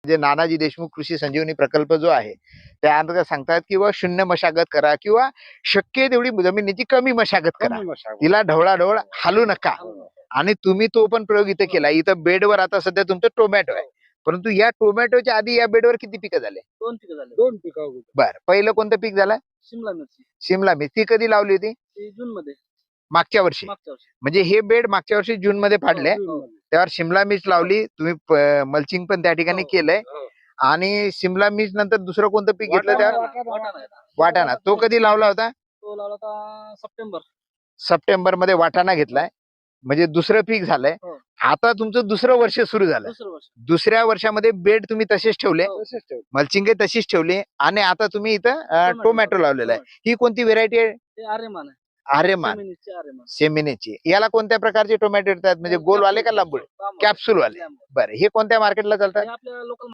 जे नानाजी देशमुख कृषी संजीवनी प्रकल्प जो आहे त्या अंतर्गत सांगतात किंवा शून्य मशागत करा किंवा शक्य तेवढी जमिनीची कमी मशागत करा, तिला ढवळाढवळ हालू नका. आणि तुम्ही तो पण प्रयोग इथं केला. इथं बेडवर आता सध्या तुमचं टोमॅटो आहे, परंतु या टोमॅटोच्या आधी या बेडवर किती पिकं झाले? 2 पिकं झाले. 2 पिकं. बर, पहिलं कोणतं पीक झालं? शिमला मिरची. शिमला मिरची कधी लावली होती? जून मध्ये. मागच्या वर्षी. म्हणजे हे बेड मागच्या वर्षी जून मध्ये फाडले, त्यावर शिमला मिर्च लावली तुम्ही. मल्चिंग पण त्या ठिकाणी केलंय. आणि शिमला मिर्च नंतर दुसरं कोणतं पीक घेतलं त्यावर? वाटाणा. तो कधी लावला होता? तो लावला होता सप्टेंबर मध्ये वाटाणा घेतलाय, म्हणजे दुसरं पीक झालंय. आता तुमचं दुसरं वर्ष सुरू झालं. दुसऱ्या वर्षामध्ये बेड तुम्ही तसेच ठेवले, मल्चिंग तशीच ठेवली आणि आता तुम्ही इथं टोमॅटो लावलेला आहे. ही कोणती व्हेरायटी आहे? आर्यमान सेमिनेची. याला कोणत्या प्रकारचे टोमॅटो येतात? म्हणजे गोलवाले का लांबुळे? कॅप्सूल वाले. बरं, हे कोणत्या मार्केटला चालतात?